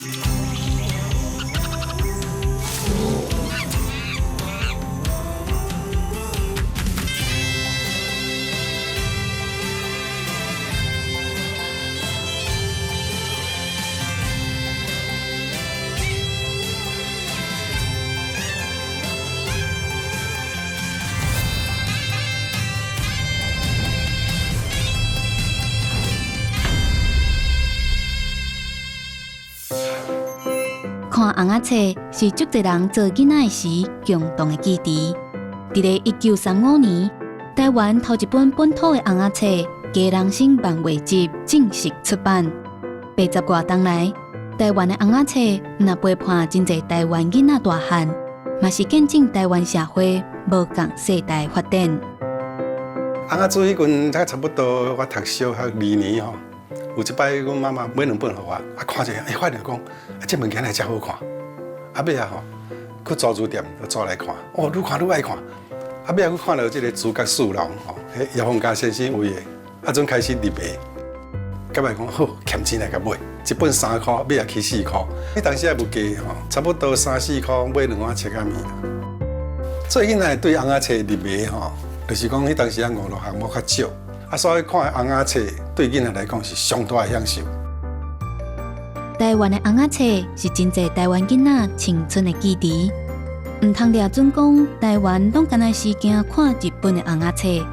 看红仔册是足侪人做囡仔时共同的记忆。伫咧1935年，台湾头一本本土的红仔册《家人生万月集》正式出版。80多年来，台湾的红仔册若陪伴真侪台湾囡仔大汉，嘛是见证台湾社会无共世代发展。红仔书迄阵才差不多，我读小学2年吼。有一摆，阮妈妈买2本互我，看者，发现讲，这物件来真好看。尾仔吼，去租书店就租来看，愈看愈爱看。尾仔去看到这个主角四郎吼，迄姚凤家先生画的，阵开始入迷。甲来讲好，欠钱来甲买，一本3块，尾仔起4块。迄当时也无贵吼，差不多3、4块买2碗切仔面。所以囡仔对红仔册入迷吼，就是讲迄当时啊娱乐项目较少。所以看红仔册对囡仔来讲是上大的享受。台湾的红仔册是真侪台湾囡仔青春的记忆。唔通抓准讲台湾拢干那是惊看日本的红仔册，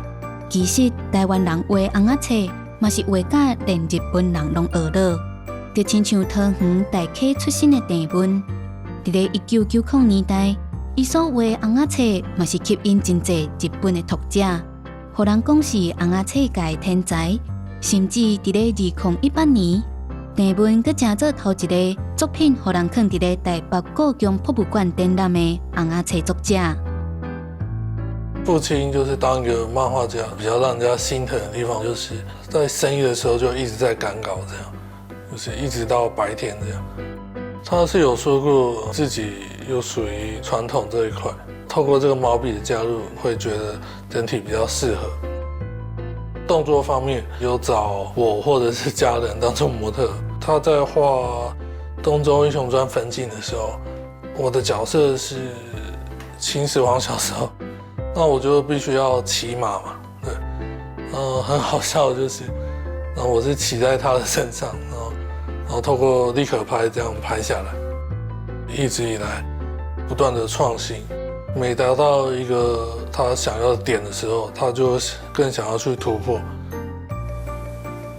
其实台湾人画红仔册嘛是画甲连日本人拢学了。就亲像桃园大溪出身的郑文，伫咧1990年代，伊所画的红仔册嘛是吸引真侪日本的读者。互人讲是红仔册界天才，甚至伫咧2018年，郑文阁正做头一个作品，互人放伫咧台北故宫博物馆展览的红仔册作者。父亲就是当一个漫画家，比较让人家心疼的地方，就是在深夜的时候就一直在赶稿，这样，就是一直到白天这样。他是有说过自己又属于传统这一块。透过这个毛笔的加入，会觉得整体比较适合。动作方面有找我或者是家人当做模特。他在画《东周英雄传》分镜的时候，我的角色是秦始皇小时候，那我就必须要骑马嘛，对，很好笑的就是，然后我是骑在他的身上，然后透过立可拍这样拍下来，一直以来不断的创新。每达到一个他想要的点的时候，他就更想要去突破。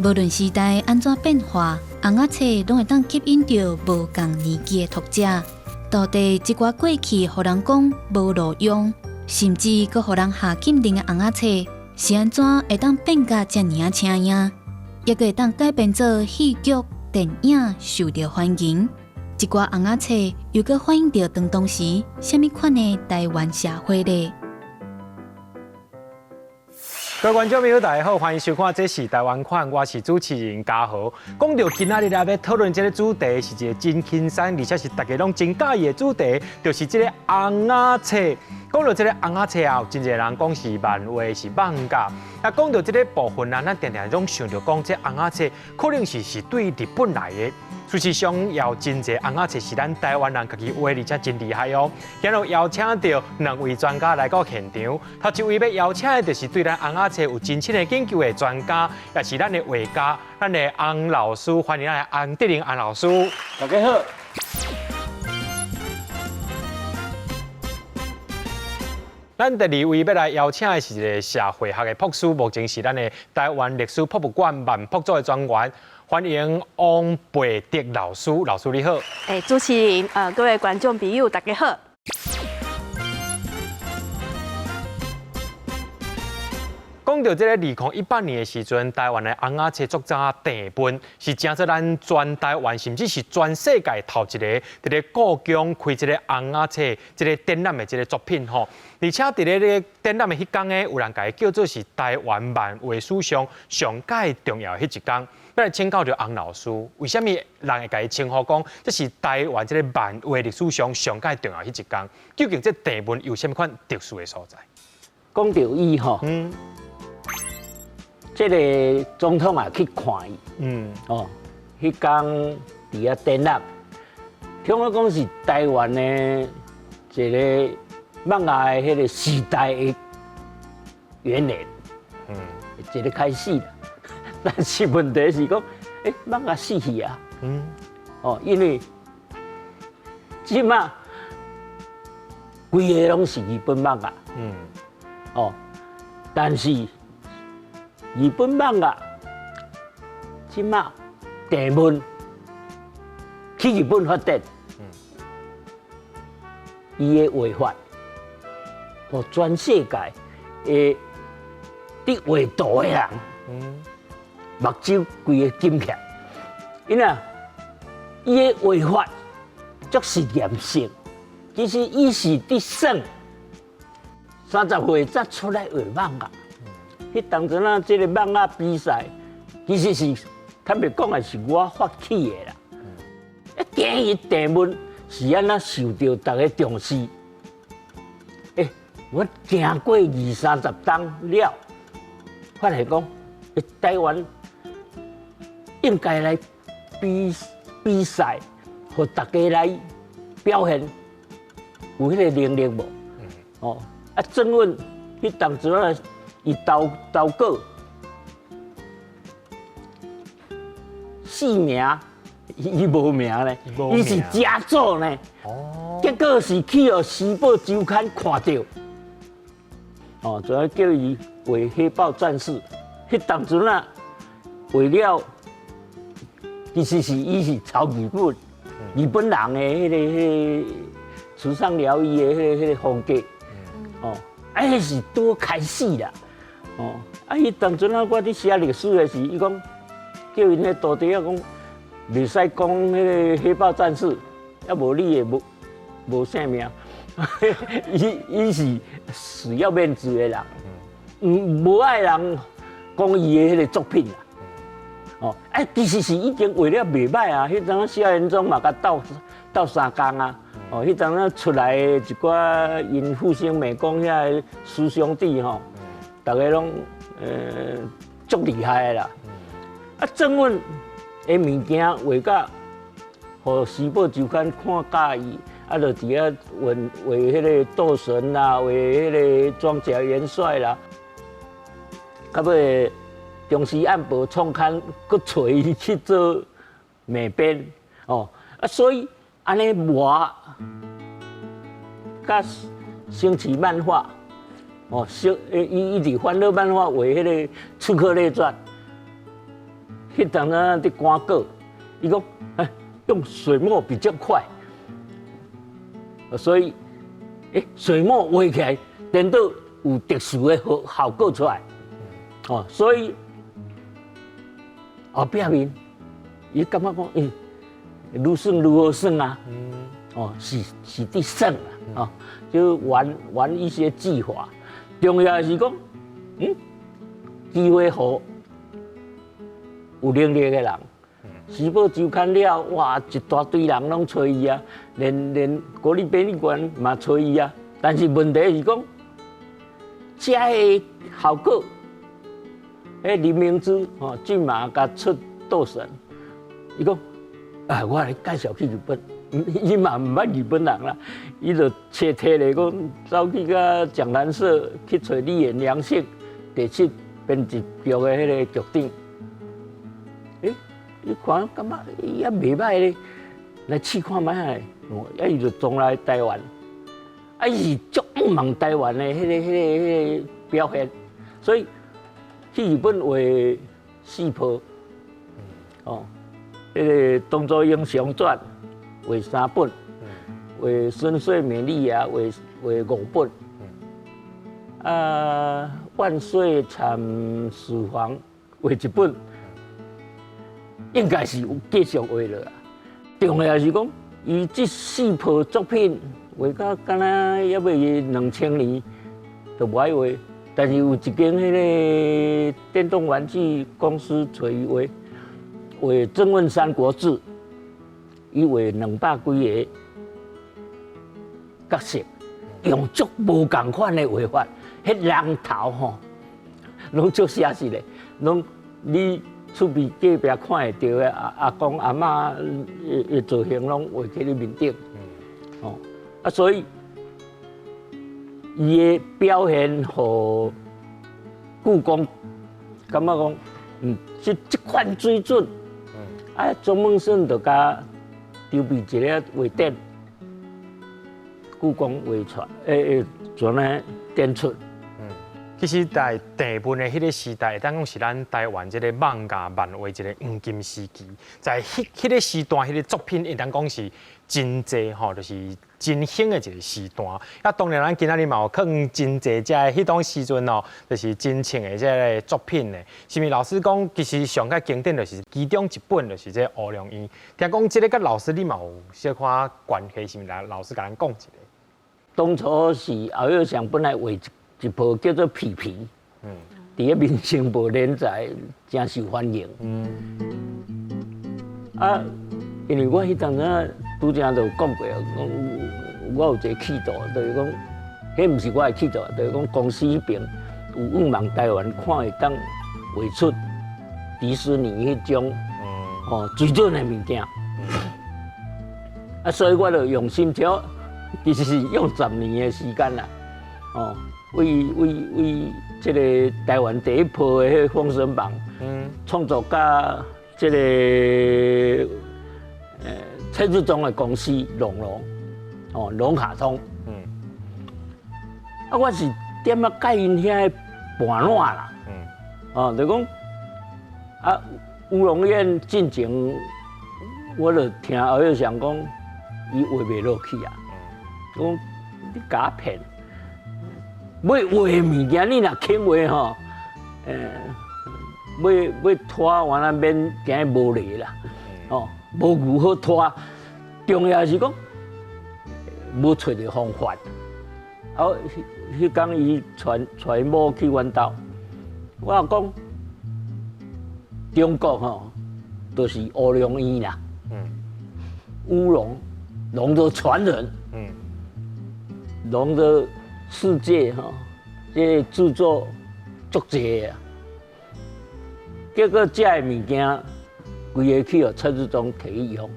无论时代安怎变化，红仔册拢会当吸引到无共年纪的读者。到底一寡过去，互人讲无路用，甚至佮互人下禁令的红仔册，是安怎会当变甲遮尔请影，也会当改编做戏剧、电影，受到欢迎。一寡红仔册又搁反映到当时什么款的台湾社会呢？各位观众朋友，大家好，欢迎收看，这是台湾款，我是主持人嘉豪。讲到今仔日要讨论这个主题，是一个真轻松，而且是大家拢真介意的主题，就是这个红仔册。讲到这个红仔册啊，有真侪人讲是漫画，是漫画。啊，讲到这个部分啊，咱常常总想到讲，这红仔册可能是对日本来的。事实上，要真侪红仔册是咱台湾人家己画，而且真厉害哦。今日邀请到2位专家来到现场，头一位要邀请的就是对咱红仔册有真深的研究的专家，也是咱的画家，咱的洪老师，欢迎咱的洪德霖洪老师。大家好。咱第2位要来邀请的是一个社会学的博士，目前是咱的台湾历史博物馆万博组的专员。欢迎王培德老师，老师你好。主持人，各位观众朋友，大家好。讲到这个2018年的时阵，台湾的红仔册作者郑文是正做咱全台湾，甚至是全世界头一个伫咧故宫开这个红仔册这个展览的这个作品吼。而且伫咧这个展览的迄天呢，有人甲伊叫做是台湾漫画史上上界重要的迄一天。要来请教着洪老师，为什么人会甲伊称呼讲这是台湾这个漫画历史上上界重要迄一天？究竟这郑文有什么款特殊的所在？讲到伊吼，这个总统也去看伊，迄天伫遐展览，听我讲是台湾的一个漫画的迄个时代的元年，一个开始啦。但是问题是讲，漫画死去啊，因为即马规个拢是日本漫画，但是日本漫画即马地文去日本发展，伊的画法，全世界的伫画图的人，目睭规个金起来，因为伊的画法足实验性，其实伊是伫算30岁才出来画漫画。迄当阵啊，这个漫画比赛，其实是坦白讲，是我发起的啦。今日题目是安怎受到大家重视？我行过20-30冬了，发现讲，台湾应该来比赛，和大家来表现，有迄个能力无？郑文迄当阵啊，伊投稿4名，伊无名呢，伊是佳作呢。结果是去互《时报周刊》看到，就要叫伊画《黑豹战士》。迄当阵啊，画了，其实是伊是抄日本人的迄个时尚疗愈的迄个风格。迄是拄开始啦。伊当阵啊，我伫写历史的时，伊讲叫因迄徒弟啊讲，袂使讲迄个黑豹战士，也无你的无姓名。伊是死要面子的人，无爱人讲伊的迄个作品啦。其实是已经画了袂歹啊。迄阵萧炎中嘛，甲斗3工啊。迄阵啊出来的一寡因复兴美工遐师兄弟吼，大家拢足厉害的啦。郑文的物件画甲，互《时报周刊》看介意，就伫遐画迄个斗神啦，画迄个装甲元帅啦。到尾中时暗报创刊，佮找伊去做美编所以安尼我甲星期漫画伊伫欢乐漫画画迄个《刺客列传》，迄当啊伫赶稿，伊讲用水墨比较快，所以水墨画起来颠倒有特殊的效果出来，所以后壁面伊感觉讲愈算愈好算啊，是伫算啊，就玩一些技法。重要的是讲，机会互有能力的人，时报周刊了，哇，一大堆人拢找伊啊，连国立编译馆嘛找伊啊。但是问题是讲，这个效果，林明珠骏马甲出斗神，伊讲，我来介绍去日本。伊嘛唔捌日本人啦，伊就摕嚟讲，走去甲讲谈社去找李延良性第7编辑局的迄个局长。伊看感觉伊也袂歹咧，来试看卖下，伊就撞来台湾，伊是足望台湾的迄个表现，所以去日本画4部，迄个《动作英雄传》。画3本，画《孙穗美丽呀》画5本，万岁惨死皇画1本，应该是有继续画落啦。重要是讲，伊这4部作品画到敢若还未2000年，就无爱画。但是有一间迄个电动玩具公司找伊画《曾问三国志》。伊画200几个角色，用足无共款的画法，迄人头拢足写实的，拢你厝边隔壁看会到的阿公阿嬷的造型拢画起咧面顶，哦，啊，所以伊的表现和故宫感觉讲，这款水准，啊，庄梦顺就甲筹备一个画展，故宫画出，全呢展出。其实，在地文的迄个时代，当讲是咱台湾这个漫画漫画一个黄金时期，在迄个时段，迄个作品，会当讲是真济吼，就是真兴的一个时段。啊，当然咱今仔日嘛有可能真济只迄种时阵哦，就是真情的这个作品呢。是咪老师讲，其实上较经典就是其中一本就是这《乌龙院》。听讲这个跟老师你嘛有小可关系，是咪来老师甲咱讲一下？当初是敖幼祥本来画一部叫做《皮皮》，伫个《民生报》连载，真受欢迎。啊，因为我迄阵仔拄则就讲过，讲我有一个企图，就是讲，迄毋是我的企图，就是讲公司迄边有往望台湾看会当画出迪士尼迄种水准的物件。啊，所以我就用心调，其实是用10年的时间啦，为这个台湾第一部的《封神榜》创作甲这个蔡志忠的公司龙卡通，啊，我是点啊改因遐盘烂啦，就讲啊乌龙院进前，我就听敖幼祥讲，伊画袂落去啊，讲你假骗。要画的物件，你若肯画吼，要拖完了免惊无力啦，无牛好拖。重要是讲，无找着方法。好，迄天伊传某去阮兜，我讲中国吼，就是乌龙院啦，乌龙的传人，龙的。世界这制作足济啊，结果这个物件，规个去互蔡志忠摕去用，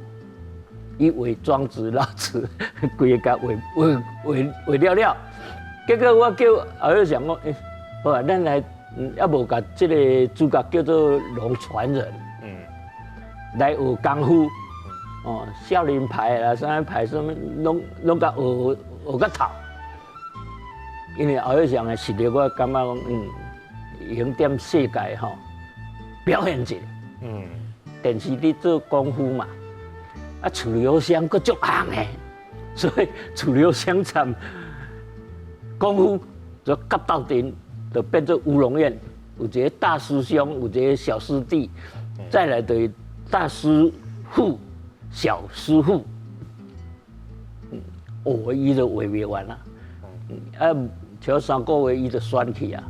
伊画庄子、老子，规个甲画了。结果我叫敖幼祥讲，好啊，咱来，也无甲这个主角叫做龙传人，来学功夫，少林派啦、啥派什么，拢甲学个透。因为敖幼祥的实力，我感觉讲，用点世界吼表现一下。电视里做功夫嘛，啊，楚留香佫足红的，所以楚留香参功夫就夹到顶，就变做乌龙院，有一个大师兄，有一个小师弟，再来就是大师傅、小师傅，学伊就画袂完啦，超3个月伊就选去啊。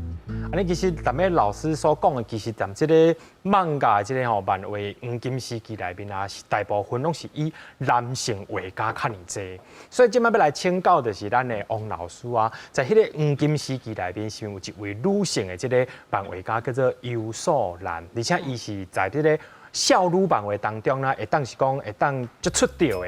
安尼其实咱们老师所讲的，其实咱这个漫画这个漫画黄金时期内面啊，是大部分拢是以男性画家较尔济。所以今摆要来请教的是咱的王老师啊，在迄个黄金时期内面，是有一位女性的这个漫画家叫做尤素兰，而且伊是在这个少女漫画当中呢，会当是讲会当就出掉的。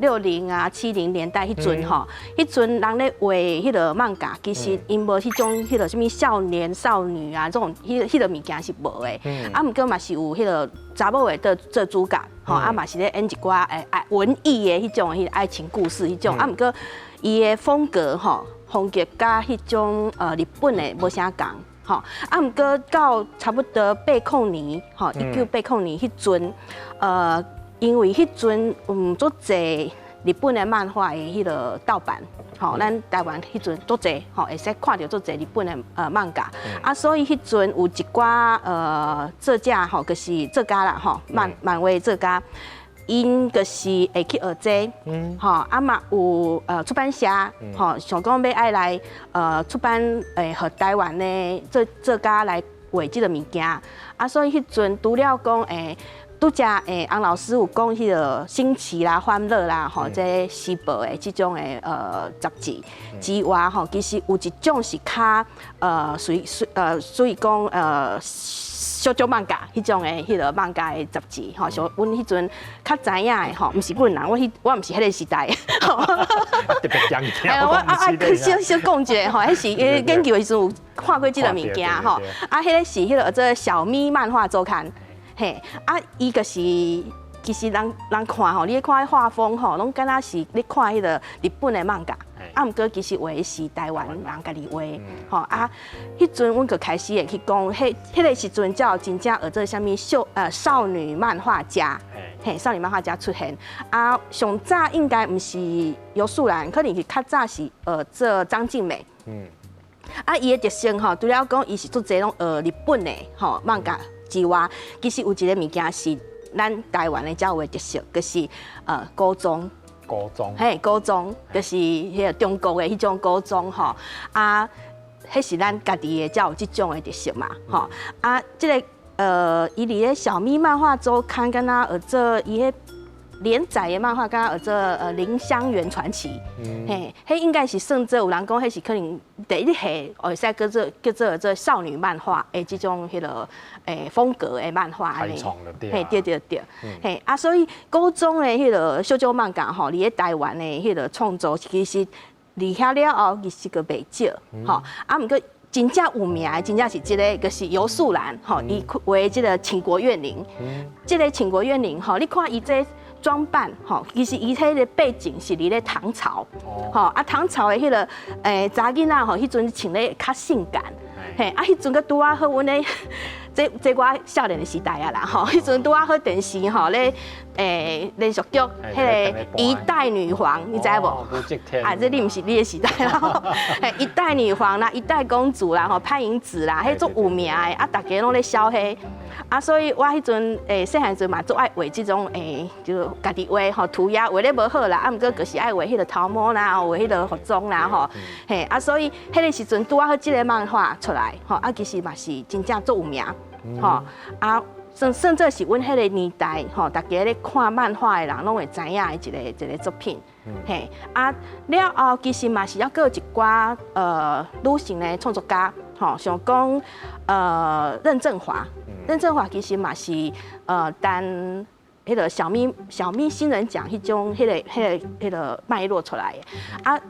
60啊、70年代迄阵吼，迄阵人咧画迄个漫画，其实因无迄种迄个什么少年少女啊，这种迄个物件是无的。啊，毋过嘛是有迄个查某的做主角，吼，啊嘛是咧演一寡文艺的迄种爱情故事迄种。啊，毋过伊的风格吼，风格甲迄种日本的无啥共。吼，啊，毋过到差不多80年，吼，1980年迄阵，因为迄阵足侪日本的漫画的迄个盗版，吼，咱台湾迄阵足侪，吼，会使看到足侪日本的漫画，啊，所以迄阵有一寡作家，吼，就是作家啦，吼，漫画作家，因就是会去学这，吼，啊嘛有出版社，吼，想讲要爱来出版和台湾的作家来画即个物件，啊，所以迄阵除了讲拄则洪老师有讲迄个新奇啦、欢乐啦，吼，这时报的这种的杂志之外，吼，其实有一种是较属于讲小少漫画迄种的迄个漫画的杂志，吼，像阮迄阵较知影的吼，毋是阮人，我毋是迄个时代的。特别强调，小讲一下吼，迄是研究的时候有看过即个物件吼，迄个是迄个这小咪漫画周刊。嘿，伊就是其实人看吼，你咧看画风吼，拢敢若是咧看迄个日本的漫画，毋过其实画的是台湾人家己画，吼迄阵阮就开始会去讲，迄个时阵才真正有这啥物少女漫画家，嘿，少女漫画家出现，上早应该毋是尤素兰，可能是较早是这张静美，伊的特性吼，除了讲伊是做这种日本的吼漫画。之外，其实有一个物件是咱台湾的较有特色，就是古装。古装就是迄个中国的迄种古装吼，迄是咱家己的才有即种的特色嘛，吼即个伊伫咧小咪漫画周刊，敢若做伊迄连载的漫画，敢若做林香园传奇，嘿，迄应该是算做有人讲，迄是可能第一系会使叫做这少女漫画的即种迄个风格的漫画安尼，嘿，对，嘿所以高中的迄个小少漫画吼，伫咧台湾的迄个创作，其实离遐了后，其实个袂少，吼毋过。真正有名的，真正是即个，就是尤素兰吼，伊为即个倾国怨灵，即个倾国怨灵吼，你看伊这装扮吼，其实伊迄个背景是伫咧唐朝，吼唐朝的迄个查囡仔吼，迄阵穿咧较性感，嘿迄阵个拄啊好，阮咧这我少年的时代啊啦吼，迄阵拄啊好电视吼咧连续剧迄个一代女皇，你知无？这你毋是你的时代啦，一代女皇啦，一代公主啦，吼潘迎紫啦，迄种有名的，大家拢咧笑迄。所以我迄阵细汉阵嘛，做爱画即种就家己画吼涂鸦，画咧无好啦，毋过就是爱画迄个头毛啦，画迄个服装啦吼，嘿所以迄个时阵拄啊好即个漫画出来，吼其实嘛是真正足有名，吼甚至是阮迄个年代吼，大家咧看漫画的人拢会知影的一个作品，嘿了后其实嘛是还佫有一寡女性的创作家，吼像讲任正华。任正华其实嘛是单迄个小咪新人奖迄种迄个脉络出来的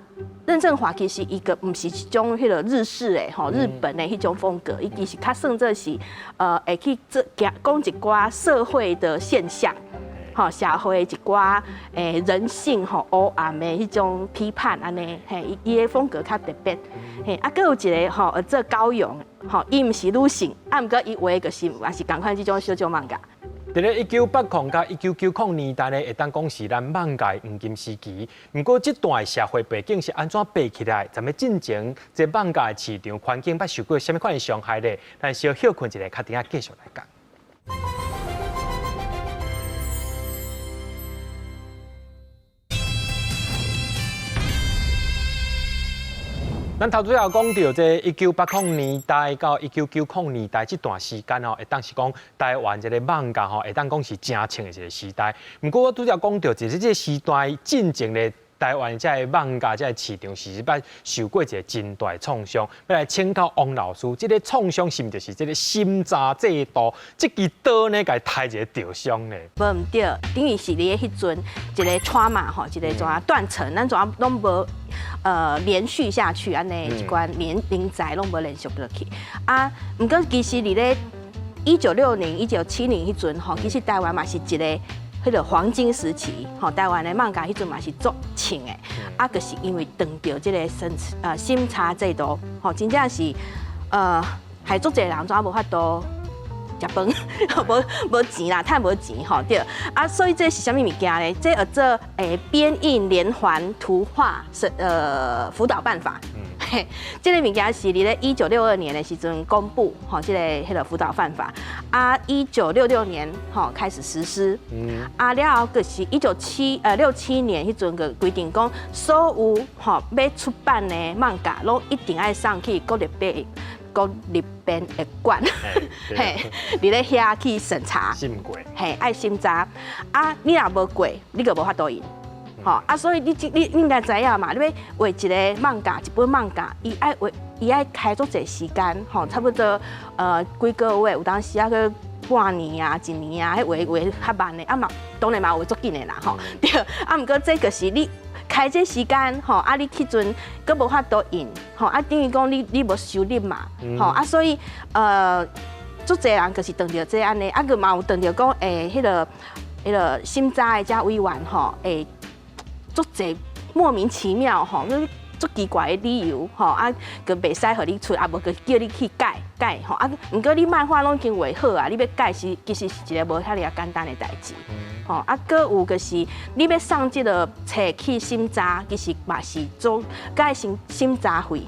任正华其实伊个毋是一种迄个日式的吼日本的迄种风格，伊其实较算做是会去讲一寡社会的现象。吼，社会一寡人性吼黑暗的迄种批判安尼，嘿，伊的风格较特别，嘿，佫有一个吼，做高勇，吼，伊毋是女性，毋过伊画就是也是共款即种小少漫画。伫咧1980甲1990年代呢，会当讲是咱漫画黄金时期。不过，这段社会背景是安怎背起来？咱们进前这漫画市场环境捌受过什么款的伤害呢？咱小休困一下，较等下继续来讲。咱头先有讲到，这1980年代到1990年代这段时间吼，会当是讲台湾这个漫画吼，会当讲是正清的一个时代。不过我拄则讲到，就是这个时代进前的台湾这个漫画这个市场是捌受过一个真大的创伤。要来请教王老师，这个创伤是毋就是这个审查制度，这支刀呢，甲抬一个吊伤呢？无毋对，等于是你迄阵一个 trauma 吼，一个怎啊断层，咱怎啊拢无。连续下去，安尼一关连载拢无连续落去毋过其实伫咧1960年、1970年迄阵吼，其实台湾嘛是一个迄个黄金时期吼，台湾的漫画迄阵嘛是足清的，就是因为撞到即个审查制度吼，真正是害足侪人怎无法度。食饭，无钱啦，趁无钱吼对所以这是啥物物件呢？这做编印连环图画辅导办法。这个物件是伫咧1962年的时阵公布吼，这个迄个辅导办法1966年吼开始实施了后就是1967年迄阵个规定讲，所有吼要出版的漫画拢一定爱送去国入边的馆，嘿，伫咧遐去审查，心过，嘿，爱审查，啊，你若无过，你就无法度用。吼啊，所以你应该知影嘛，你要画一个漫画，一本漫画，伊爱开足侪时间，吼，差不多几个月，有当时啊去半年啊、一年啊，迄画较慢的，啊嘛，当然嘛画足紧的啦，吼，对，啊，毋过这个是你开这时间，吼，啊，你去阵佫无法度用，吼，啊，等于讲你无收入嘛，吼，啊，所以足侪人就是当着这安尼，啊，佫嘛有当着讲迄个审查的遮委员吼，足侪莫名其妙吼，足奇怪的理由吼，啊，佮袂使互你出，啊，无佮叫你去改吼，啊，毋过你漫画拢已经画好啊，你要改其实是一个无遐尔简单的代志，吼，啊，佮有就是你要送即个册去审查，其实嘛是做该审查费，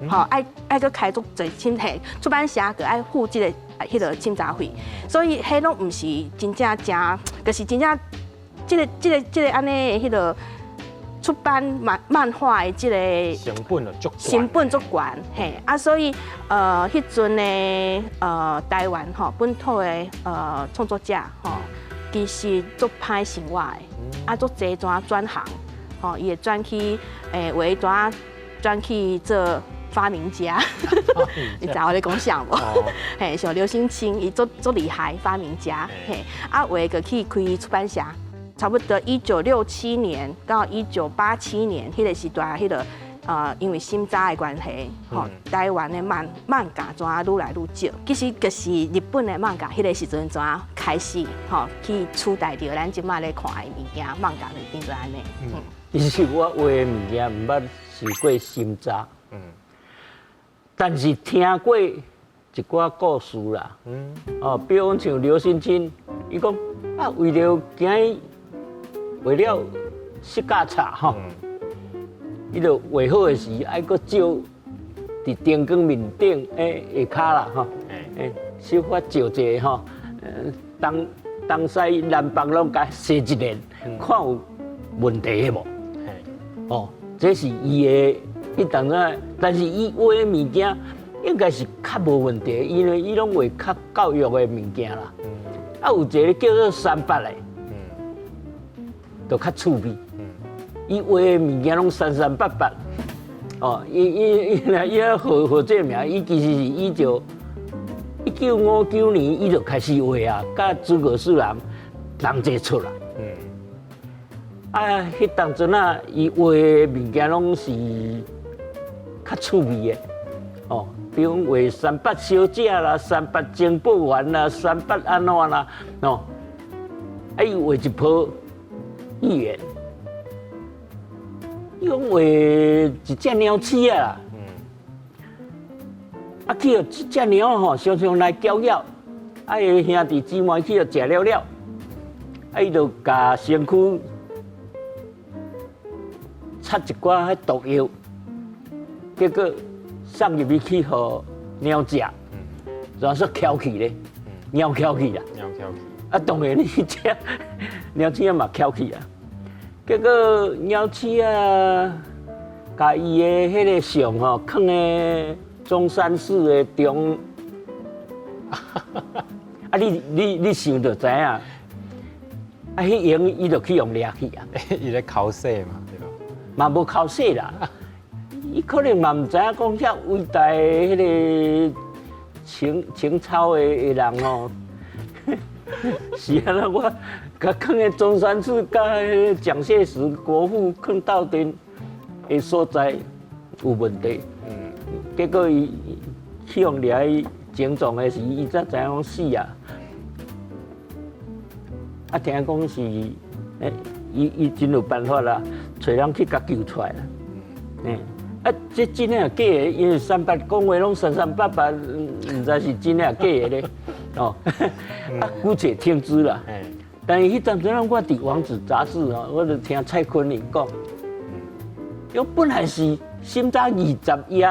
吼，爱佮开足侪审查，出版社佮爱付迄个审查费，所以迄拢毋是真正正，就是真正即个安尼迄个。出版漫画的这个成本足悬，嘿啊，所以迄阵的台湾吼本土的创作者吼，其实足歹生活的，啊足侪转行，吼伊会转去为转去做发明家，你知我咧讲啥无？嘿，像刘兴清，伊足厉害发明家，嘿啊，为个去开出版社。差不多1967年到1987年，迄个时段，迄个因为审查的关系，吼，台湾的漫画怎啊愈来愈少。其实就是日本的漫画，迄个时阵怎啊开始，吼，去取代掉咱即摆咧看的物件，漫画就变做安尼。其实我画的物件毋捌受过审查，但是听过一寡故事啦，比如像刘兴清，伊讲啊，为了惊。为了色甲差吼，伊就画好的时，爱搁照伫灯光面顶下骹啦吼，小可照一下吼，东西南北拢甲洗一遍，看有问题无？哦，这是伊的迄当阵，但是伊画的物件应该是较无问题，因为伊拢画较教育的物件啦。啊，有一个叫做三八的。就较趣味，伊画的物件拢三三八八，哦，伊号这名，伊其实是1959年伊就开始画啊，甲诸葛四郎同齐出啦。啊，迄当阵啊，伊画的物件拢是较趣味的，哦，比如画三八小姐啦、三八珍宝丸啦、三八安怎啦，哦，啊，伊画一波。议员，伊讲画一只鸟鼠啊，啊去了这只鸟吼，常常来搅扰，啊伊兄弟姊妹去了食了，啊伊就甲身躯插一寡毒药，结果送入去互鸟食，然后说翘起咧，鸟翘起啦，啊当然你这鸟鼠嘛翘起啊。结果鸟鼠啊，甲伊的迄个像吼，放在中山市的中，啊你想就知影，啊迄用伊就去用掠去啊，伊咧考试嘛，对吧？嘛无考试啦，伊可能嘛毋知影讲遐伟大的迄个情操的人哦。是啊，我甲放在中山市，甲蒋介石国父放斗阵的所在有问题。结果伊去用掠伊警状的时，伊才知影讲死啊。啊，听讲是，伊真有办法啦，找人去甲救出来啦。啊，这真诶假的，因为三八讲话拢三三八八，毋知是真诶假的咧。哦，啊，姑且听之啦。但是迄阵阵我伫《王子》杂志哦，我就听蔡坤林讲，伊本来是审查20页，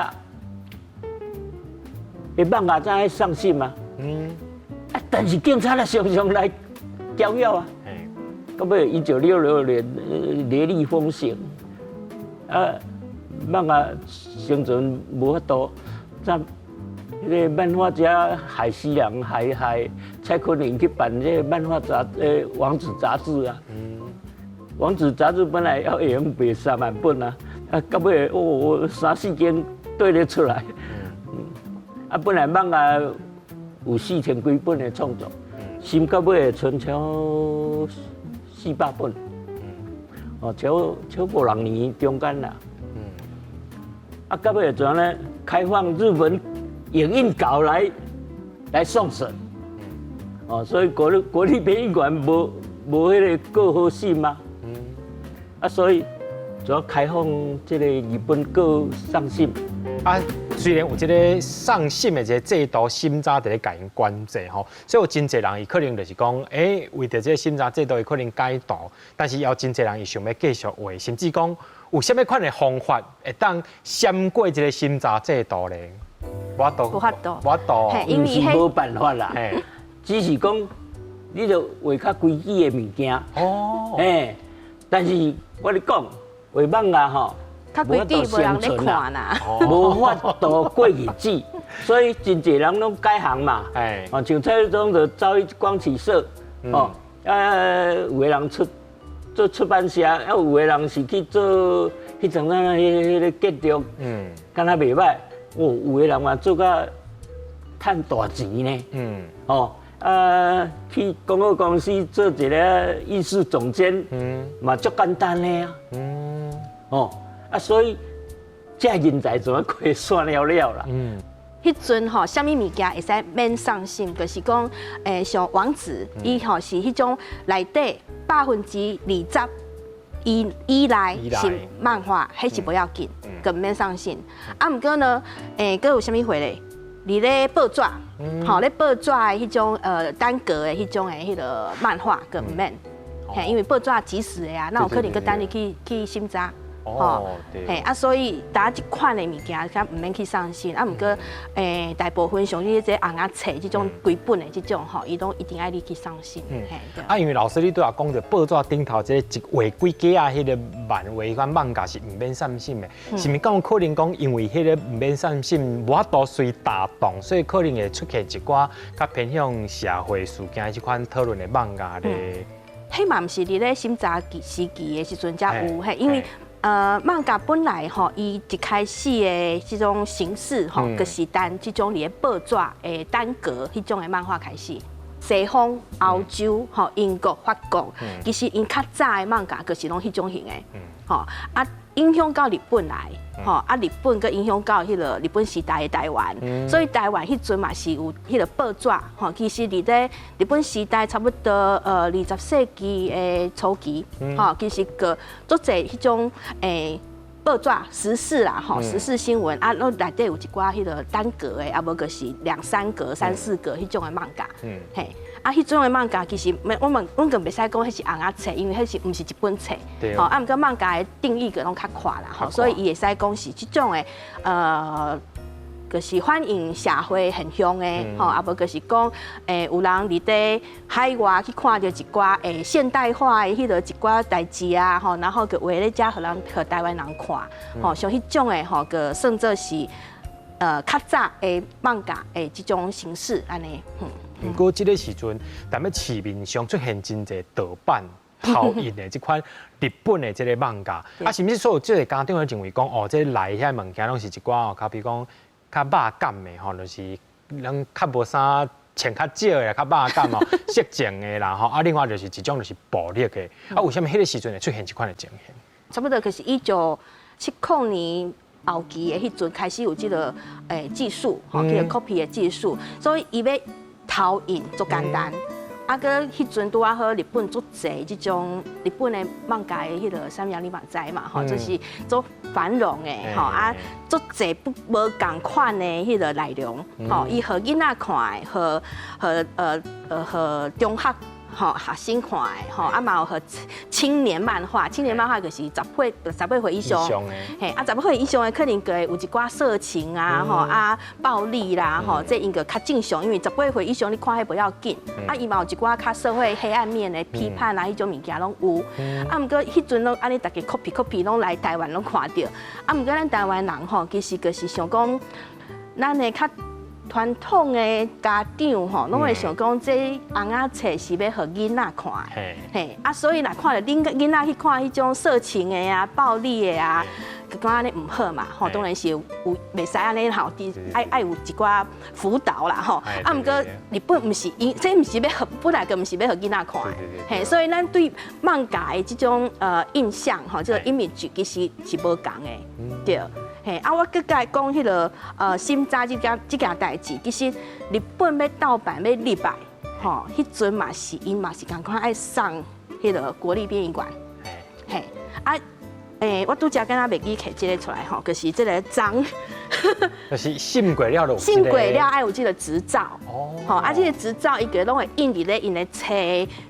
会漫画才爱上信嘛。啊，但是警察咧常常来搅扰啊。到尾1966年雷厉风行，啊，漫画生存无法度，迄个漫画家海西洋海蔡坤林去办这个漫画王子杂志啊。王子杂志本来要用卖3万本啊，到尾我3、4间对得出来。本来漫画有4000几本的创作，新到尾剩超400本。超无6年中间啦。到尾怎样呢？开放日本影印稿来送审。所以国立编译馆无迄个够好信嘛。所以主要开放这个日本够上信。虽然有这个上信的这个制度，审查在咧甲因管制吼，所以有真侪人伊可能就是讲，为着这个审查制度，伊可能改度，但是也有真侪人伊想要继续画，甚至讲有啥物款的方法会当闪过这个审查制度咧？无法度，因为是无办法啦。只是讲你着画较规矩的物件。但是我咧讲画漫画吼。较规矩无人咧看啦，无法度过日子，所以真侪人拢改行嘛。像蔡日忠就走去光启社，有个人做出版社，有个人是去做迄种迄个建筑，敢若袂歹。有个人嘛做甲赚大钱呢。去广告公司做一个艺术总监，嘛足简单的啊。所以这人才怎么可以算了啦？迄阵吼，啥物物件会使免上信，就是讲，像王子，伊吼是迄种内底20%以内是漫画，迄是不要紧，更免上信。毋过呢，佫有啥物回咧？伫咧报纸，吼咧报纸的迄种单格的迄种迄个漫画更毋免，因为报纸即时的啊，那有可能佫等你去审查。所以大家即款的物件，较毋免去上信。毋过，大部分像你这红仔册这种规本的这种吼，伊拢一定爱你去上信。因为老师你都也讲着报纸顶头这一画几格啊，迄个漫画迄款漫画是毋免上信的，是毋敢有可能讲因为迄个毋免上信，无法度随大动，所以可能会出现一寡较偏向社会事件这款讨论的漫画咧。迄嘛毋是伫咧审查时期的时阵才有，因为。漫画本来吼，伊一开始的这种形式吼，就是单这种连报纸的单格迄种的漫画开始。西方、欧洲、吼英国、法国，其实因较早的漫画就是拢迄种型的，吼影响到日本来，日本佮影响到迄个日本时代的台湾，所以台湾迄阵嘛是有迄个报纸，其实伫咧日本时代差不多20世纪的初期，其实个做侪迄种报纸时事啦，时事新闻拢内底有一寡迄个单格的，无就是2、3格、3、4格迄种的漫画，迄种的漫画其实阮更袂使讲迄是红仔册，因为迄是毋是一本册，毋过漫画的定义个拢较宽啦，所以伊会使讲是即种的就是反映社会现象的，无就是讲有人伫咧海外去看到一寡现代化的迄个一寡代志啊，然后个画咧遮互台湾人看，像迄种的个算作是较早的漫画的即种形式安尼。不过这个时阵，但要市面上出现真侪盗版、盗印的这款日本的这个漫画，是毋是所有这个家长会认为讲，这内遐物件拢是一寡好比讲较肉感的就是人较无啥穿较少的，较肉感色情的啦另外就是一种就是暴力的，为什么迄个时阵会出现这款的情形？差不多就是1970年。后期的迄阵开始有这个技术，叫做 copy 的技术，所以伊要投影足简单。个迄阵拄啊好，日本足侪即种日本的漫画的迄个三洋你嘛知嘛就是足繁荣的足侪无共款的迄个内容伊互囡仔看的，互中学。学生看的嘛有和青年漫画就是18岁以上，18岁以上的可能个有一寡色情啊，暴力啦这应该较正常，因为18岁以上你看迄不要紧，伊嘛有一寡较社会黑暗面的批判啊，迄种物件拢有，毋过迄阵拢安尼大家 copy 拢来台湾拢看到，毋过咱台湾人其实就是想讲，咱的较传统的家长吼，拢会想讲这红仔册是要互囡仔看的，嘿，啊，所以若看到囡仔去看迄种色情的啊、暴力的啊，就讲安尼唔好嘛，吼，当然是有袂使安尼吼，爱有一寡辅导啦，吼，啊，毋过日本毋是，这毋是要互，本来就毋是要互囡仔看的，嘿，所以咱对漫画的这种印象吼，这个 image 其实是无共的，对。嘿，啊，我佮甲伊讲迄个心扎这件代志，其实日本要盗版要立牌，吼，迄阵嘛是因嘛是共款爱上迄个国立殡仪馆，嘿，啊，我拄则敢若袂记摕即个出来吼，就是即个章，就是信过了咯，信过了爱有即个执照，吼，啊，即个执照伊个拢会印伫咧因的册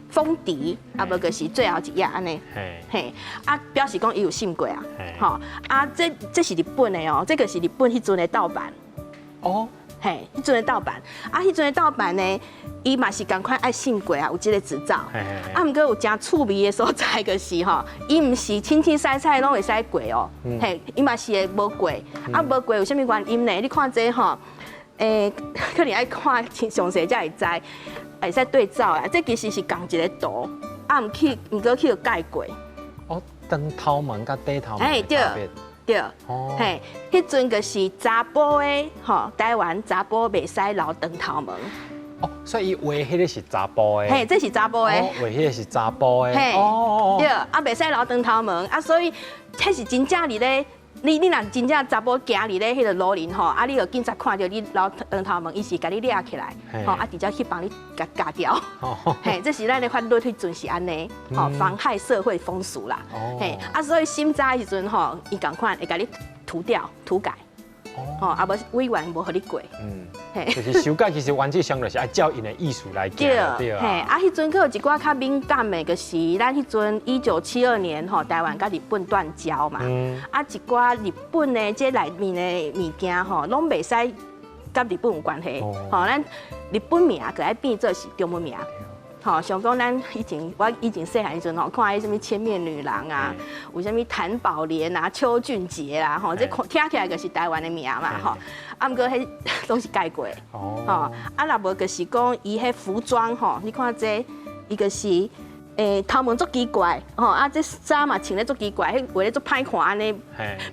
封底，啊，无就是最后一页安尼，嘿，啊，表示讲伊有信过啊，吼，啊，这是日本的哦，这个是日本迄阵的盗版，哦，嘿，迄阵的盗版，啊，迄阵的盗版呢，伊嘛是共款爱信过啊，有即个执照，啊，毋过有真趣味的所在就是吼，伊毋是清清洗洗拢会使过哦，嘿，伊嘛是会无过，啊，无过有啥物原因呢？你看这吼，可能爱看详细才会知。会使对照啊，这其实是共一个图，啊，毋过去改过。哦，长头毛甲短头毛。哎，对对，嘿，迄阵就是查甫的吼，台湾查甫袂使留长头毛。哦，所以伊画迄个是查甫的。嘿，这是查甫的。画迄个是查甫的。嘿，对，啊，袂使留长头毛，啊，所以迄是真正伫咧。你若真正查甫行伫咧迄个路林吼，啊，你就警察看到你留长头毛，伊是甲你掠起来，吼，啊，直接去帮你夹掉。嘿，这是咱的法律迄阵是安尼，吼，妨害社会风俗啦。嘿，啊，所以审查的时阵吼，伊共款会甲你涂掉、涂改。吼，啊无委员无互你过。就是修改其实原则上就是按照因的意思来行，对啊。嘿，啊，迄阵佫有一寡较敏感的，就是咱迄阵1972年吼，台湾甲日本断交嘛。啊，一寡日本的这内面的物件吼，拢袂使甲日本有关系。吼，咱日本名就爱变做是中文名。吼，像讲咱我以前细汉时阵吼，看迄什么千面女郎啊，有啥物谭宝莲啊、邱俊杰啦，吼，这听起来就是台湾的名嘛，吼。啊，毋过迄拢是改过，吼。啊，若无就是讲伊迄服装吼，你看这伊个是头毛足奇怪，吼啊，这衫嘛穿咧足奇怪，迄画咧足歹看安尼，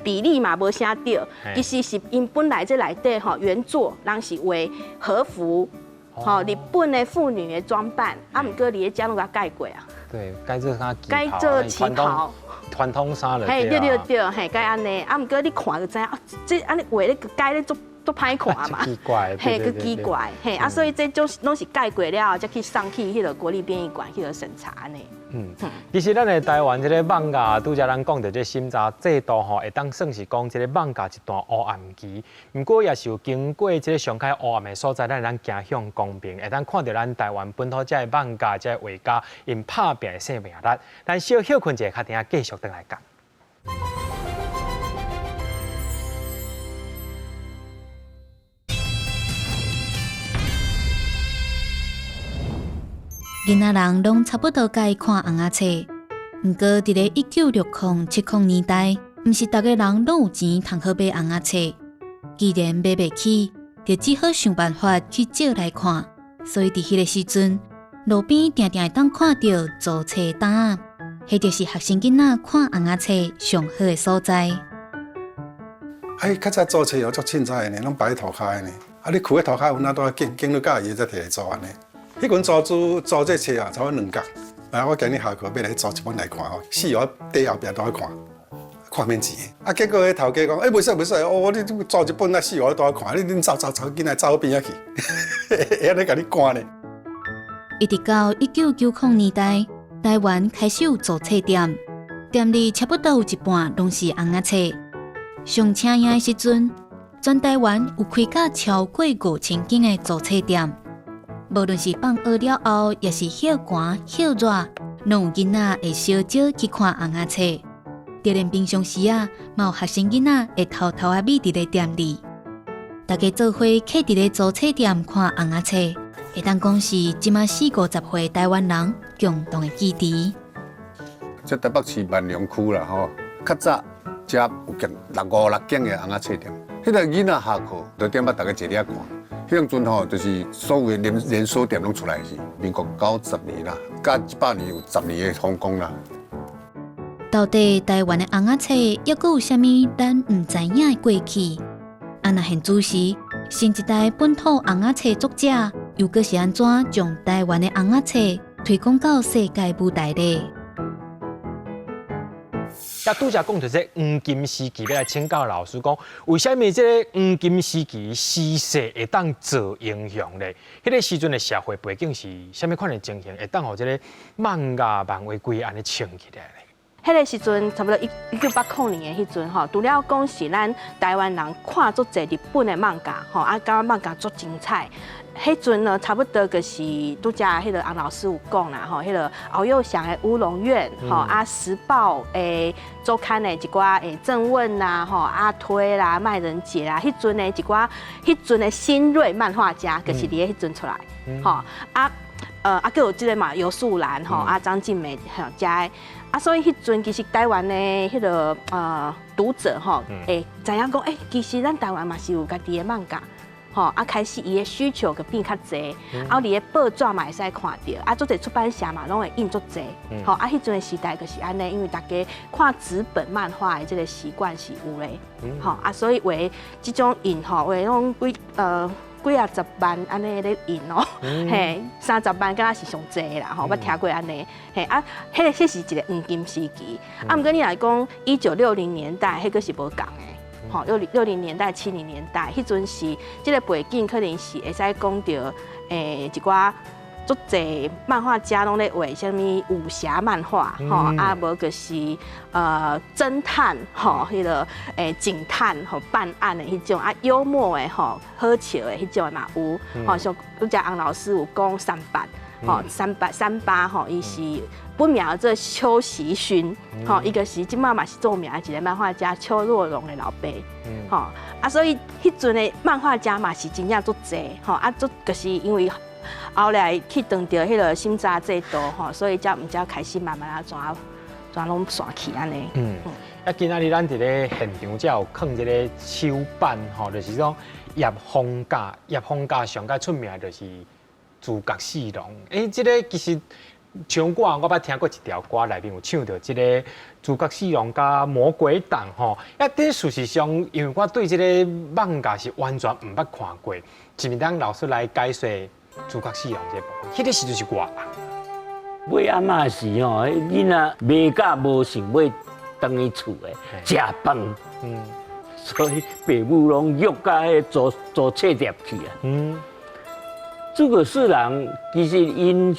比例嘛无啥对，其实是因本来这内底吼原作人是画和服。吼，日本的妇女的装扮，啊，毋过你的家拢甲改过啊。对，改做改做旗袍，传统衫了。嘿，对，嘿，改安尼，啊，毋过你看就知影，这安尼画咧改咧足歹看嘛。奇怪。嘿，佮奇怪，嘿，啊，所以这种拢是改过了后，才去送去迄个国立殡仪馆去审查呢。其实咱的台湾这个艋舺，拄则咱讲到这审查制度吼，会当算是讲这个艋舺一段黑暗期。不过也是有经过这个上开黑暗的所在，咱走向公平，会当看到咱台湾本土这个艋舺这个画家因拍拼的生命力。咱小休困一下，较等下继续回来讲。囡仔人拢差不多该看红仔册，毋过伫咧1960、70年代，毋是逐个人拢有钱通好买红仔册。既然买袂起，就只好想办法去借来看。所以伫迄个时阵，路边定定会当看到租册单，迄就是学生囡仔看红仔册上好的所在。较早租册有足凊彩的呢，拢摆喺涂骹的呢。啊，你跍喺涂骹，有哪多经到假伊才摕来租安尼。迄群租这册啊，差不多2角。啊，我今日下课要来租一本来看吼，4月底后壁都爱看免钱。啊，结果迄头家讲，袂使，我你租一本那4月都爱看，你走，紧来走边仔去，会安尼甲你赶呢。一直到1990年代，台湾开始有租册店，店里差不多有一半拢是红仔册。上请赢的时阵，全台湾有开甲超过5000间的租册店。无论是放学了后，也是歇寒歇热，拢有囡仔会小少去看红仔册。就连平常时啊，嘛有学生囡仔会偷偷啊咪伫咧店里。大家做伙徛伫咧租册店看红仔册，会当讲是即马40-50岁台湾人共同的记忆。这台北市万隆区啦吼，较早遮有间6间的红仔册店。迄个囡仔下课就点捌大家坐咧看。迄种阵吼，就是所有的连锁店拢出来是民国90年啦，加100年有10年的丰功啦。到底台湾的红仔册又阁有啥物咱唔知影的过去？啊，若现主席新一代本土红仔册作者，又阁是安怎将台湾的红仔册推广到世界舞台呢？甲拄则讲到这黄金时期，要来请教老师讲，为什么这个黄金时期时势会当做英雄呢？迄个时阵的社会背景是啥物款的情形，会当互这个漫画漫画规安尼撑起来呢？迄个时阵差不多1980年的迄阵吼，除了讲是咱台湾人看足侪日本的漫画吼，啊，感觉漫画足精彩。迄阵呢，差不多就是拄则迄个洪老师有讲啦吼，迄个敖幼祥的乌龙院吼，啊时报诶周刊的一寡诶正问啦吼，阿推啦、麦人杰啦，迄阵的一寡迄阵的新锐漫画家，就是伫迄阵出来吼啊。佮有即个嘛游素兰吼，啊张静美吼加啊，所以迄阵其实台湾的迄个读者吼，会知影讲，其实咱台湾嘛是有家己的漫画，吼啊开始伊的需求就变较侪，啊你的报纸嘛会使看到，啊做者出版社嘛拢会印足侪，吼啊迄阵的时代就是安尼，因为大家看纸本漫画的这个习惯是有嘞，吼啊所以为即种印吼，为拢几啊10万安尼咧印哦，嘿，30万敢若是上济啦吼，捌听过安尼，嘿啊，迄是一个黄金时期。啊，毋过你来讲，1960年代迄个是无共的，吼，60年代、70年代，迄阵是即个背景可能是会使讲到一寡足侪漫画家拢咧画啥物武侠漫画，吼，啊无就是侦探，吼，迄个警探，吼办案的迄种，啊幽默的吼，好笑的迄种嘛有，吼像拄则洪老师有讲三八，吼三八吼，伊是本名做邱习勋，吼一个是即马嘛是著名的一个漫画家邱若龙的老爸，吼啊所以迄阵的漫画家嘛是真正足侪，吼啊足就是因为。后来去当到迄个审查制度吼，所以才开始慢慢啊怎拢刷起安尼。啊，今仔日咱伫咧现场才有放这个手板吼，就是讲叶风家，叶风家上较出名就是诸葛四郎。这个其实唱歌我捌听过一条歌，内面有唱到这个诸葛四郎加魔鬼党吼。这事实上，因为我对这个漫画是完全唔捌看过，是咪当老师来解说？诸葛四郎这部分，迄个时就是我。尾暗仔时吼，囡仔卖甲无想要回去厝的食饭，所以父母拢约到迄做册店去啊。诸葛四郎其实因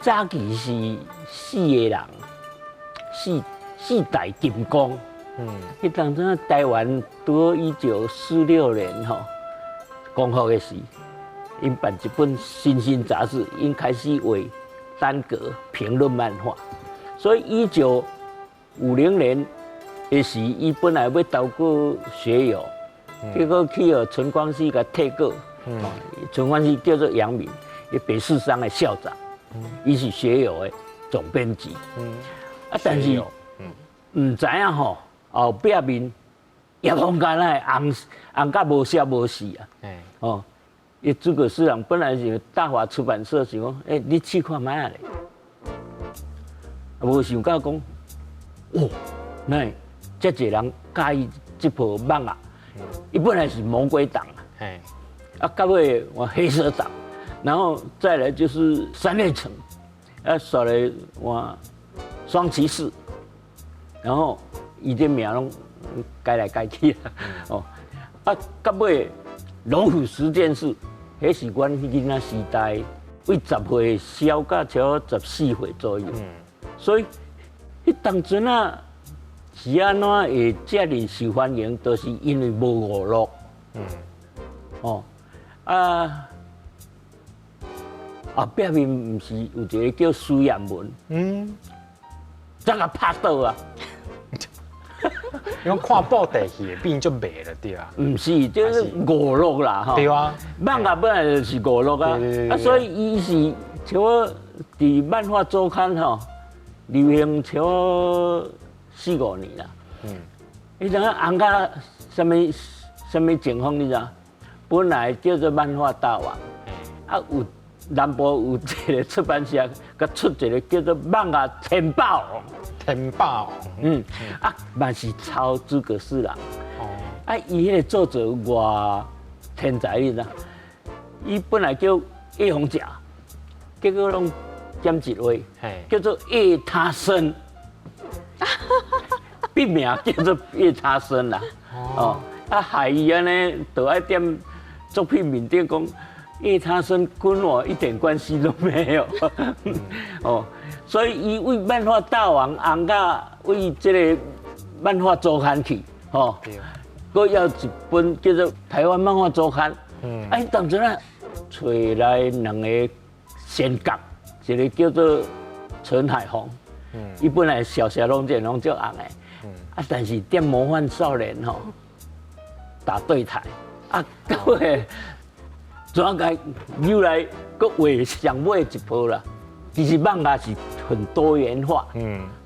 早期是4个人，4代金刚。迄当阵台湾拄好1946年吼，光复的时。因办一本新兴杂志，因开始为单格评论漫画，所以1950年的时，伊本来要投过学友，结果去了陈光绪甲退过，陈光绪叫做杨明，伊北市商的校长，伊是学友的总编辑，但是唔知影吼，后壁面叶风家那红甲无消无息啊，诸葛四郎本来是大华出版社想讲，你试看卖啊咧，无想到讲，那这侪人介意这部漫画，伊本来是魔鬼党到尾我黑色党，然后再来就是三类城，耍来我双骑士，然后伊的名拢改来改去到尾龙虎10件事。迄是阮囡仔时代，为10岁小到超14岁左右，所以迄当阵啊，是安怎会遮尔受欢迎，都是因为无娱乐。后壁面毋是有一个叫苏彦文，怎个拍倒啊？因为看布袋戏变就卖了对啊，唔是，就是娱乐啦哈。对啊，漫画本来就是娱乐啊，所以伊是像我伫漫画周刊吼流行超4、5年啦。迄阵红甲什么情况你知？本来叫做漫画大王，啊有南部有一个出版社，佮出一个叫做漫画天宝，天宝，啊嘛是抄诸葛四郎，啊伊迄个作者偌天才你知道？伊本来叫叶宏甲，结果拢减一位，叫做叶他生，笔名叫做叶他生啦，啊害伊安尼，就爱踮作品面顶讲。叶他生跟我一点关系都没有，所以伊为漫画大王红到为这个漫画周刊去，佮要一本叫做台湾漫画周刊，当阵啊，找来两个仙角，一个叫做陈海峰，伊本来小小龙剑龙足红的，但是点魔幻少年打对台，各位。怎个又来个画上尾一波啦？其实漫画是很多元化，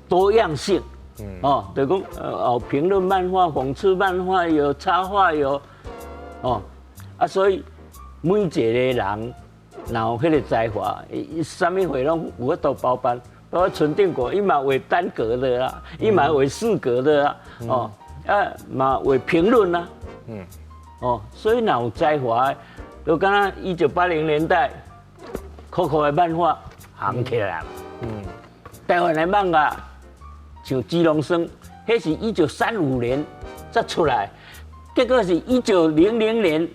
多样性，就讲评论漫画、讽刺漫画有插画有，所以每一个人若有迄个才华，啥物画拢有法度包办。包括陈定国，伊嘛画单格的啦，伊嘛画四格的啦，嘛画评论啦，所以若有才华。就敢若1980年代，酷酷的漫画红起来了。台湾的漫画像《基隆生》，迄是1935年才出来，结果是1900年、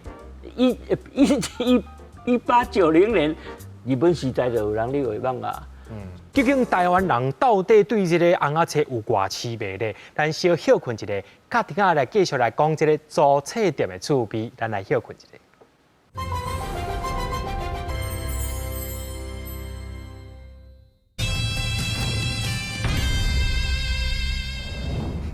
1890年，日本时代就有人咧画漫画。究竟台湾人到底对这个红仔册有偌痴迷呢？咱小休困一下，甲等下来继续来讲这个租册店的趣味，咱来休困一下。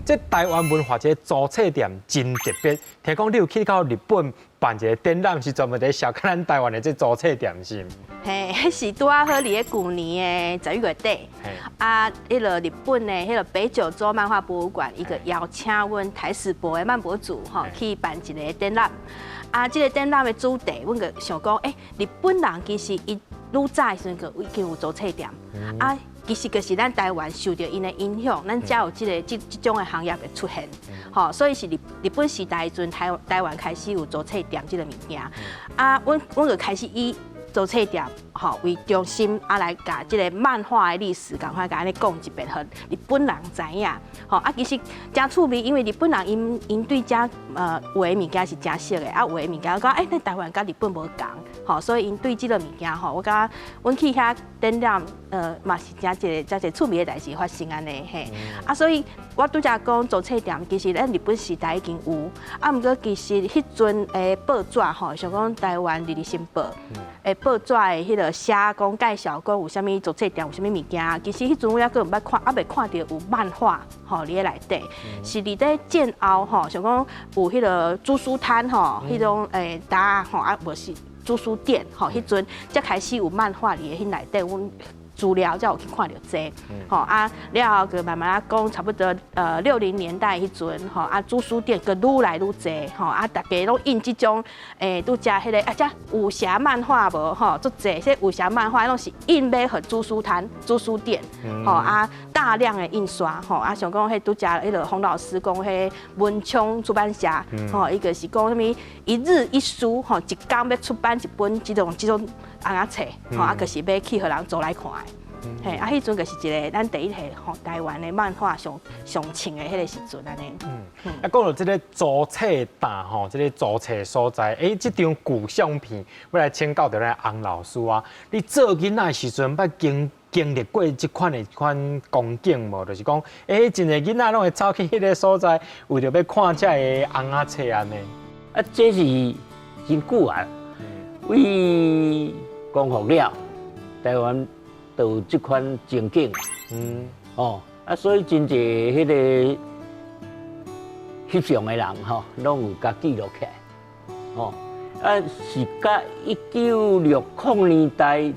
这台湾文化这租册店真特别，听讲你有去到日本办一个展览，是专门在小看咱台湾的这租册店是？嘿，迄是拄啊好伫个旧年的11月底，迄个日本的迄个北九州漫画博物馆，伊个邀请阮台史博的漫博组去办一个展览。这个展览的主题，阮个想讲，日本人其实伊愈早的时阵就已经有租册店，其实就是咱台湾受到因的影响，咱才有这种的行业的出现。所以是日本时代阵台湾开始有租册店这个物件。阮就开始以租册店为中心，来甲这个漫画的历史，赶快甲安尼讲一遍，互日本人知影。其实真趣味，因为日本人因对遮画的物件是真熟的，画的物件讲咱台湾甲日本无共，所以因对这个物件我感觉阮去遐展览，嘛是真一个趣味的代志发生安尼嘿。所以我拄则讲租册店，其实咱日本时代已经有，毋过其实迄阵的报纸像讲台湾日日新报，报纸的迄个写讲介绍讲有啥物租册店有啥物物件，其实迄阵我还佫毋捌看，未看到有漫画伫咧内底，是伫咧建后像讲有迄个租书摊迄种无是租书店迄阵才开始有漫画伫咧迄内底，阮资料才有去看到这，了后个慢慢讲，差不多60年代迄阵，租书店个愈来愈侪，大家拢印这种拄则迄个遮武侠漫画无足侪，这武侠漫画拢是印买互租书摊、租书店，大量的印刷，像讲迄拄则迄个洪老师讲迄文昌出版社，伊个是讲啥物一日一书，一工要出版一本这种红仔册，就是要去互人租来看的。迄阵就是一个咱第一个台湾的漫画上盛的迄个时阵安尼。讲到这个租册档这个租册所在，这张古相片，要来请教到咱洪老师啊。你做囡仔时阵，捌经历过这款光景无？就是讲，真个囡仔拢会走去迄个所在，为着要看这个红仔册安尼。这是真久啊，为讲服了，台湾都有这款情景，所以真侪迄个翕相的人拢有甲记录起来，是甲1960年代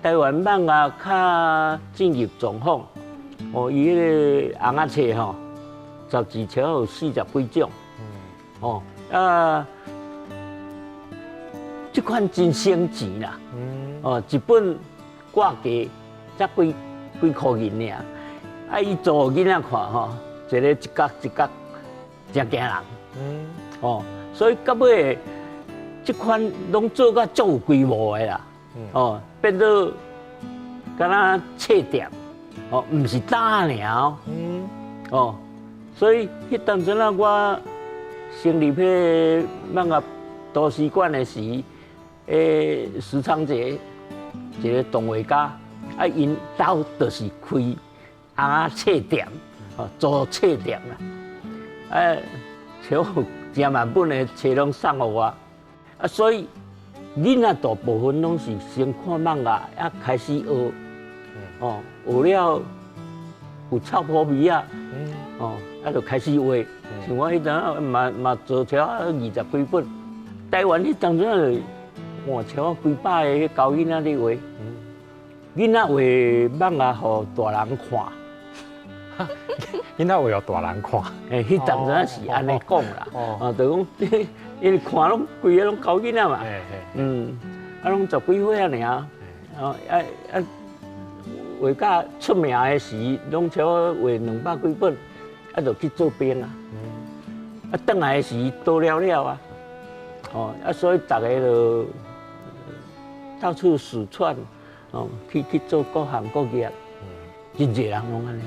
台湾漫画较进入状况，伊迄个红仔册12册有40几种，这款真省钱啦。哦，一本挂价才几块银尔，啊，伊做囡仔看吼，一个一角一角真惊人。哦，所以到尾这款拢做甲足有规模的啦。哦，变做敢若册店，哦，唔是打尔哦。哦，所以迄当阵啊，我成立迄漫画都市馆的时，石昌杰一个动画家，啊，因兜就是开红仔册店，哦，做册店啦，超真万本的册拢送互我，啊，所以囡仔大部分拢是先看漫画，啊，开始学，哦，学了有臭破味啊，哦，啊，就开始画。像我迄阵嘛做超20几本，台湾迄当阵哇超几百个教囡仔咧画，囡仔画漫画互大人看，囡仔为大人看，迄当阵是安尼讲啦，啊，就讲因为看拢规个拢教囡仔嘛，啊拢10几岁啊尔，画甲出名的时，拢超画200几本，啊就去做兵啊。啊，转来的时多了了啊，哦，啊，所以大家就到处四窜，哦，去做各行各业，真侪人拢安尼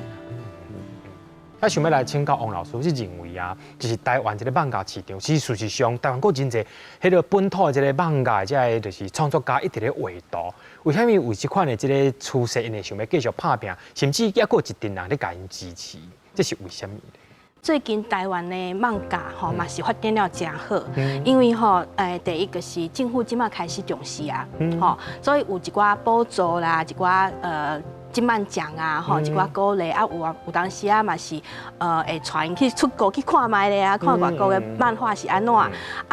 啦。想要来请教王老师，是认为啊，就是台湾这个漫画市场，其实事实上台湾有真侪迄个本土的这个漫画，即个就是创作家一直咧画图，为虾米为这款的这个趋势，因为想要继续拍拼，甚至还有一群人咧甲因支持，这是为虾米？最近台湾的漫画吼嘛是发展了真好，因为吼第一个是政府即马开始重视啊，吼，所以有一寡补助啦，一寡金漫奖啊，吼，一寡鼓励啊，有当时啊嘛是会带因去出国去看卖咧啊，看外国的漫画是安怎啊，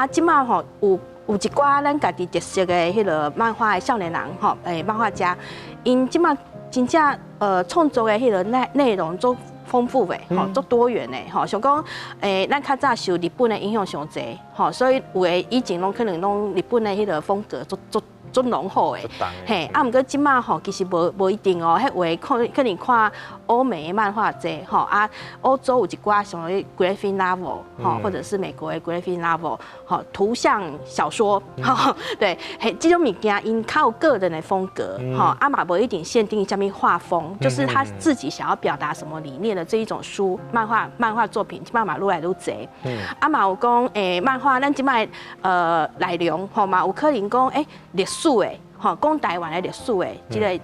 即马吼有一寡咱家己特色的迄个漫画的少年人吼，漫画家，因即马真正创作的迄个内容做丰富的，吼，足多元的，吼，像讲，咱较早受日本的影响上侪，吼，所以有的以前拢可能拢日本的迄个风格足浓厚的，嘿，啊，毋过即马吼，其实无一定哦，迄画可能看欧美的漫画侪，吼，啊，欧洲有一寡像迄 graphic novel， 吼，或者是美国的 graphic novel， 吼，图像小说，吼，对，嘿，这种物件因较有个人的风格，吼，啊嘛无一定限定下面画风，就是他自己想要表达什么理念的这一种书漫画作品，即马嘛愈来愈侪，啊嘛有讲漫画，咱即摆内容，吼嘛有可能讲历史的，吼，讲台湾的历史的，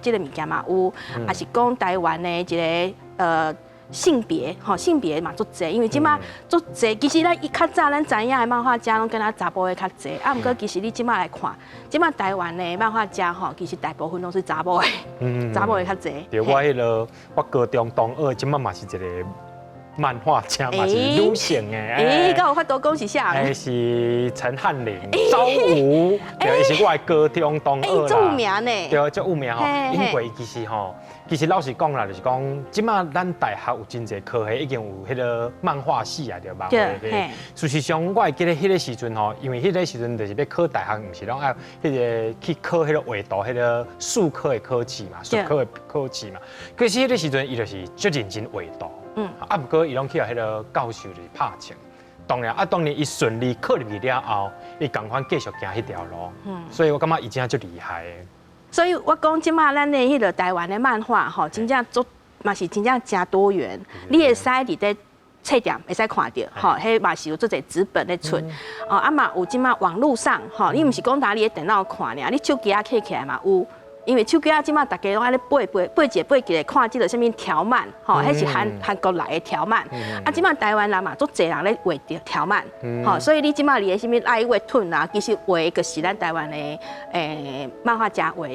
这个物件嘛有，也是讲台湾的一个性别，吼，性别嘛足侪，因为即马足侪，其实咱较早咱知影的漫画家拢跟咱查甫的较侪，啊，毋过其实你即马来看，即马台湾的漫画家吼，其实大部分都是查某的，查某的较侪。对，我迄个我高中同学，即马嘛是一个漫画家，嘛是女性的。敢有法度讲是啥？是陈汉玲、周吴，对，是我的高中同学啦。足有名呢。对，足有名吼。因为其实老实讲啦，就是讲，即马咱大学有真侪科系已经有迄个漫画系啊，对漫画系。事实上，我会记得迄个时阵吼，因为迄个时阵就是要考大学，毋是拢要迄个去考迄个画图，迄个术科的考试嘛，术科的考试嘛。可是迄个时阵，伊就是足认真画图。啊，不过伊拢去了迄个教授就是拍枪，当然伊顺利考入去了后，伊共款继续行迄条路，所以我感觉伊真足厉害的。所以我讲即马咱的迄个台湾的漫画吼，真正足嘛是真正真多元，你会使伫咧册店会使看到，吼，迄嘛是有做者纸本咧出，哦，啊嘛有即马网络上，吼，你毋是讲打你的电脑看尔，你手机啊摕起来嘛有。因为手机啊，即马大家拢爱咧背一个看即个啥物条漫，吼，迄是韩国来的条漫。啊，即马台湾人嘛，足侪人咧画条漫，吼，所以你即马你的啥物爱画吞啊，其实画就是咱台湾的漫画家画。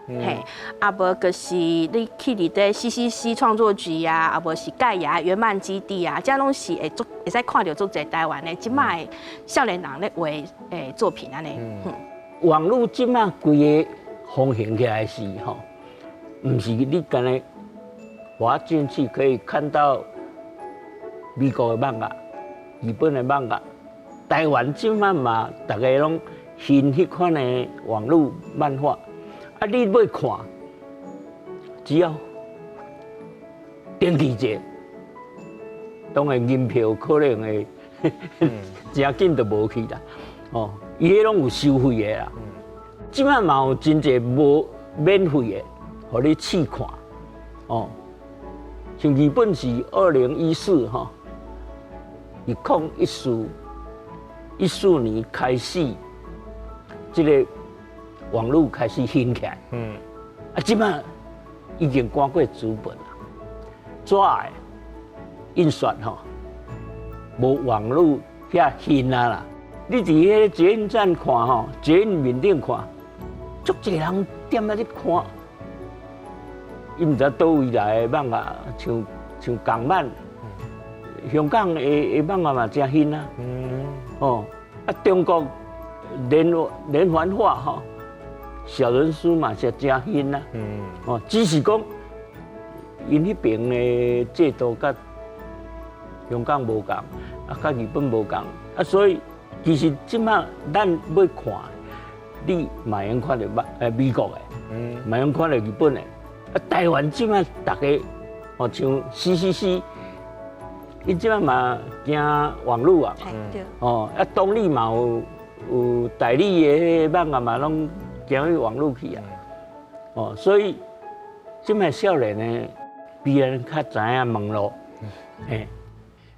嘿，啊无就是你去伫咧 CCC 创作局啊，啊无是盖亚原漫基地啊，这拢是会使看到足侪台湾的即马的少年人咧画作品安尼。网络即马规个风行起来是吼，唔是你干咧滑进去可以看到美国的漫画、日本的漫画、台湾即马嘛，大家拢新迄款的网络漫画，啊，你要看，只要登记者，当然银票可能会真紧就无去啦。哦，伊迄拢有收费的啦。即摆嘛有真侪无免费的，互你试看。哦，像日本是2014哈，以2014年开始，这个网络开始兴起来。啊，即摆已经赶过资本啦，纸的印刷吼，无网络遐兴啊啦。你伫迄个捷运站看吼，捷运面顶看，足侪人踮咧咧看。伊毋知倒位来的漫画，像港漫，香港的漫画嘛真兴啊。哦，啊中国连环画吼，小人书嘛是真兴啊。哦，只是讲因迄边的制度甲香港无共，啊甲日本无共，啊所以其实即摆咱要看，你嘛用看到美国的，嘛用看到日本的。啊，台湾即摆大家，哦，像 CCC， 伊即摆嘛惊网络啊，对。哦，啊，当你嘛有代理的漫画嘛，拢惊去网络去啊，哦，所以即摆少年呢，比人较知影网络，嘿。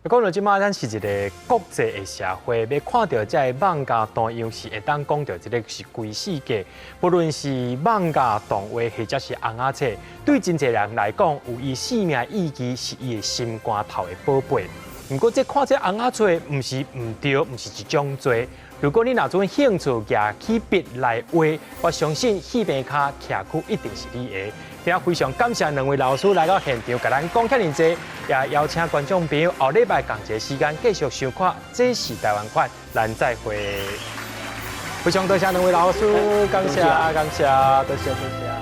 讲到即马，咱是一个国际的社会，要看到这网家动样是会当讲到这个是规世界，不论是网家动画或者是红仔册，对真侪人来讲，有伊生命意义，是伊的心肝头的宝贝。不过，看这红仔册，唔是唔对，唔是一种罪。如果你若种兴趣举起笔来画，我相信戏边卡徛区一定是你的。今非常感谢两位老师来到现场，甲咱讲遐尼济，也邀请观众朋友后礼拜同一个时间继续收看《这是台湾款》，咱再会。非常多谢两位老师，感谢，多谢。